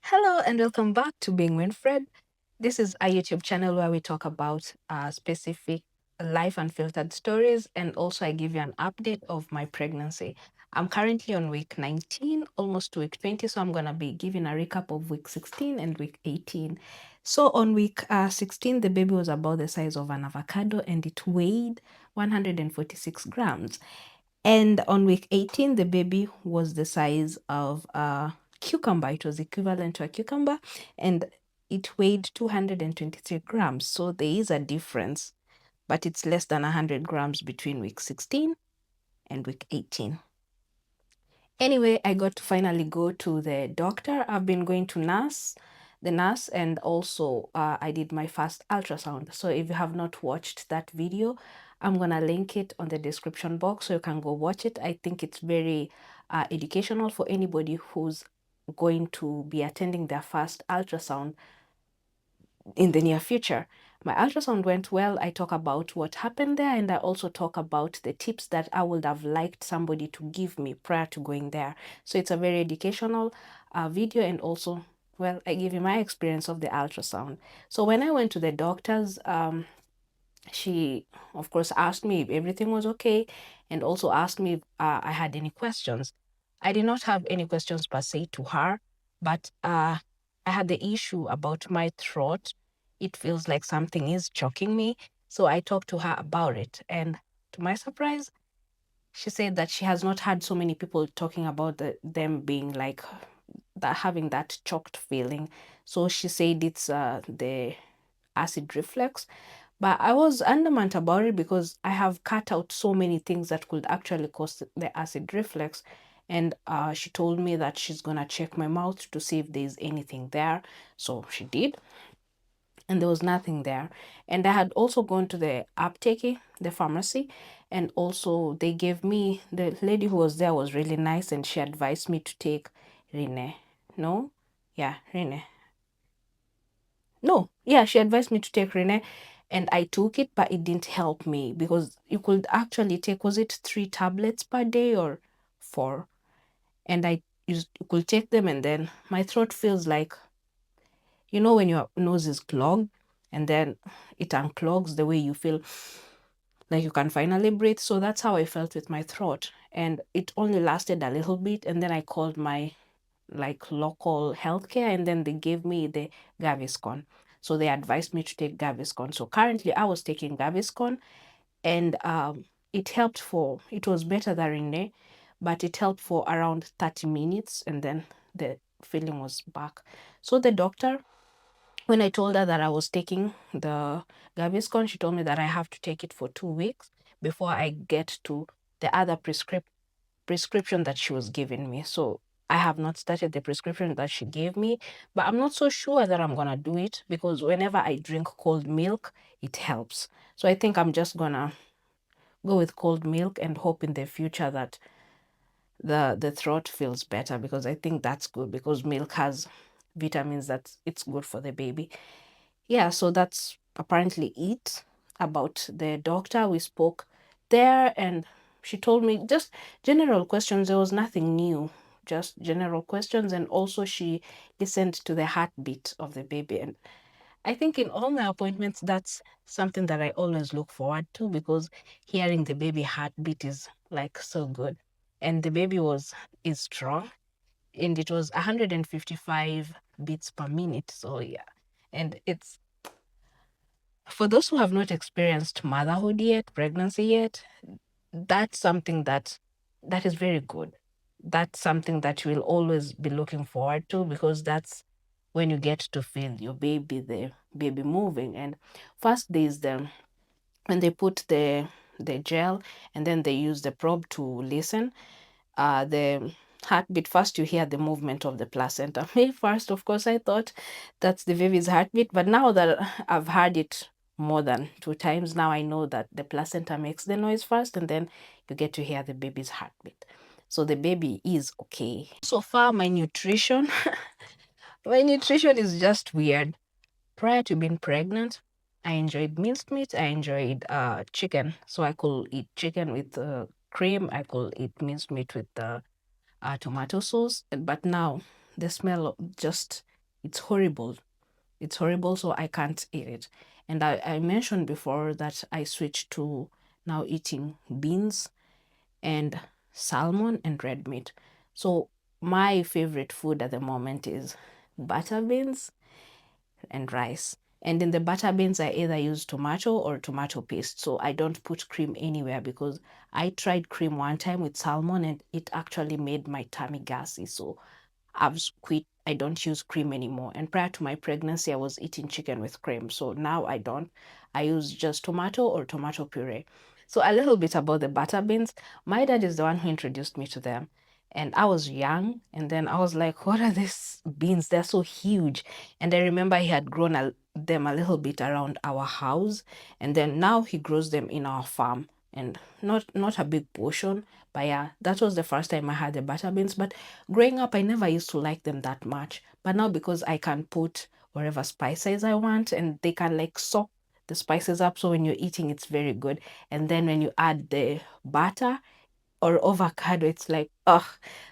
Hello and welcome back to Being Winfred. This is a YouTube channel where we talk about specific life unfiltered stories, and also I give you an update of my pregnancy. I'm currently on week 19, almost to week 20, so I'm going to be giving a recap of week 16 and week 18. So on week 16, the baby was about the size of an avocado and it weighed 146 grams. And on week 18, the baby was the size of a cucumber. It was equivalent to a cucumber and it weighed 223 grams. So there is a difference, but it's less than 100 grams between week 16 and week 18. Anyway, I got to finally go to the doctor. I've been going to the nurse, and also I did my first ultrasound. So if you have not watched that video, I'm gonna link it on the description box so you can go watch it. I think it's very educational for anybody who's going to be attending their first ultrasound in the near future. My ultrasound went well. I talk about what happened there, and I also talk about the tips that I would have liked somebody to give me prior to going there. So it's a very educational video, and also, well, I give you my experience of the ultrasound. So when I went to the doctor's, she, of course, asked me if everything was okay, and also asked me if I had any questions. I did not have any questions per se to her, but I had the issue about my throat. It feels like something is choking me. So I talked to her about it. And to my surprise, she said that she has not had so many people talking about them being like that, having that choked feeling. So she said it's the acid reflux. But I was adamant about it because I have cut out so many things that could actually cause the acid reflux. And she told me that she's going to check my mouth to see if there's anything there. So she did, and there was nothing there. And I had also gone to the apteki, the pharmacy, and also they gave me, the lady who was there was really nice, and she advised me to take Rene. No? Yeah, Rene. No, yeah, she advised me to take Rene, and I took it, but it didn't help me because you could actually take, was it 3 tablets per day or 4? And you could take them, and then my throat feels like, when your nose is clogged, and then it unclogs the way you feel like you can finally breathe. So that's how I felt with my throat. And it only lasted a little bit, and then I called my like local healthcare, and then they gave me the Gaviscon. So they advised me to take Gaviscon. So currently I was taking Gaviscon, and it was better than Rene, but it helped for around 30 minutes, and then the feeling was back. So the doctor, when I told her that I was taking the Gaviscon, she told me that I have to take it for 2 weeks before I get to the other prescription that she was giving me. So I have not started the prescription that she gave me, but I'm not so sure that I'm gonna do it because whenever I drink cold milk, it helps. So I think I'm just gonna go with cold milk and hope in the future that the throat feels better, because I think that's good because milk has vitamins that it's good for the baby. Yeah, so that's apparently it about the doctor. We spoke there, and she told me just general questions. There was nothing new, just general questions. And also, she listened to the heartbeat of the baby. And I think in all my appointments, that's something that I always look forward to, because hearing the baby heartbeat is like so good. And the baby is strong, and it was 155 beats per minute. So yeah, and it's for those who have not experienced motherhood yet, pregnancy yet, that's something that is very good. That's something that you will always be looking forward to, because that's when you get to feel your baby, the baby moving. And first there's the when they put the gel, and then they use the probe to listen. The heartbeat, first you hear the movement of the placenta. Me first, of course, I thought that's the baby's heartbeat, but now that I've heard it more than 2 times, now I know that the placenta makes the noise first, and then you get to hear the baby's heartbeat. So the baby is okay. So far, my nutrition, my nutrition is just weird. Prior to being pregnant, I enjoyed minced meat. I enjoyed chicken. So I could eat chicken with cream. I could eat minced meat with tomato sauce. But now the smell just It's horrible. It's horrible, so I can't eat it. And I mentioned before that I switched to now eating beans and salmon and red meat. So my favorite food at the moment is butter beans and rice. And in the butter beans, I either use tomato or tomato paste. So I don't put cream anywhere because I tried cream one time with salmon and it actually made my tummy gassy. So I've quit. I don't use cream anymore. And prior to my pregnancy, I was eating chicken with cream. So now I don't. I use just tomato or tomato puree. So a little bit about the butter beans. My dad is the one who introduced me to them. And I was young, and then I was like, what are these beans? They're so huge. And I remember he had grown them a little bit around our house. And then now he grows them in our farm. And not a big portion, but yeah, that was the first time I had the butter beans. But growing up, I never used to like them that much. But now because I can put whatever spices I want and they can like soak the spices up. So when you're eating, it's very good. And then when you add the butter or avocado, it's like, ugh.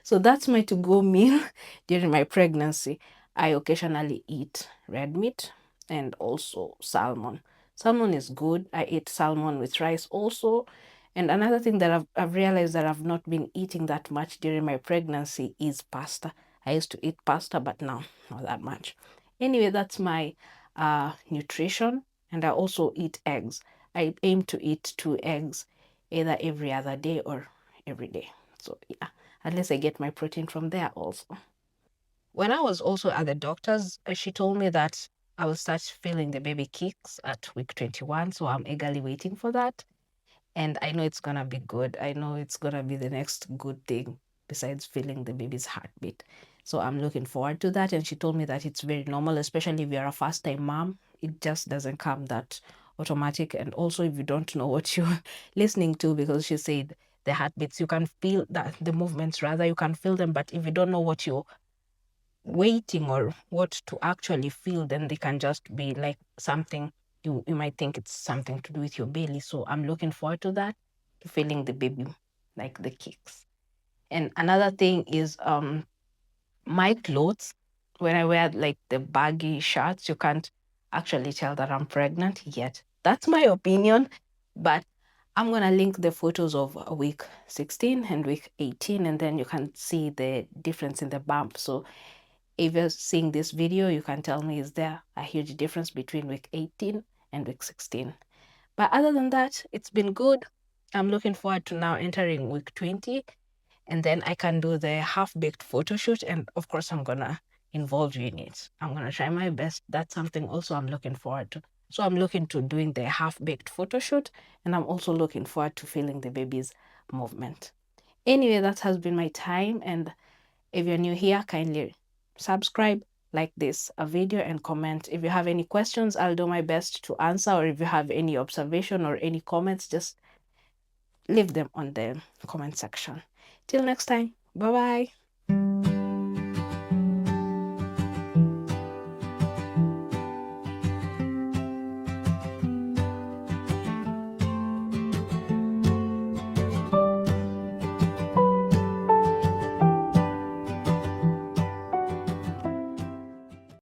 So that's my to-go meal during my pregnancy. I occasionally eat red meat and also salmon. Salmon is good. I eat salmon with rice also. And another thing that I've realized that I've not been eating that much during my pregnancy is pasta. I used to eat pasta, but now not that much. Anyway, that's my nutrition. And I also eat eggs. I aim to eat 2 eggs either every other day or every day. So yeah, unless I get my protein from there also. When I was also at the doctor's, she told me that I will start feeling the baby kicks at week 21. So I'm eagerly waiting for that. And I know it's gonna be good. I know it's gonna be the next good thing besides feeling the baby's heartbeat. So I'm looking forward to that. And she told me that it's very normal, especially if you're a first time mom. It just doesn't come that automatic. And also if you don't know what you're listening to, because she said the heartbeats, you can feel that the movements rather, you can feel them, but if you don't know what you're waiting or what to actually feel, then they can just be like something you might think it's something to do with your belly. So I'm looking forward to that, to feeling the baby, like the kicks. And another thing is my clothes. When I wear like the baggy shirts, you can't actually tell that I'm pregnant yet. That's my opinion, but I'm gonna link the photos of week 16 and week 18, and then you can see the difference in the bump. So if you're seeing this video, you can tell me, is there a huge difference between week 18 and week 16? But other than that, it's been good. I'm looking forward to now entering week 20, and then I can do the half-baked photo shoot. And of course, I'm gonna involve you in it. I'm gonna try my best. That's something also I'm looking forward to. So I'm looking to doing the half-baked photo shoot, and I'm also looking forward to feeling the baby's movement. Anyway, that has been my time, and if you're new here, kindly subscribe, like this a video, and comment. If you have any questions, I'll do my best to answer. Or if you have any observation or any comments, just leave them on the comment section. Till next time, bye bye.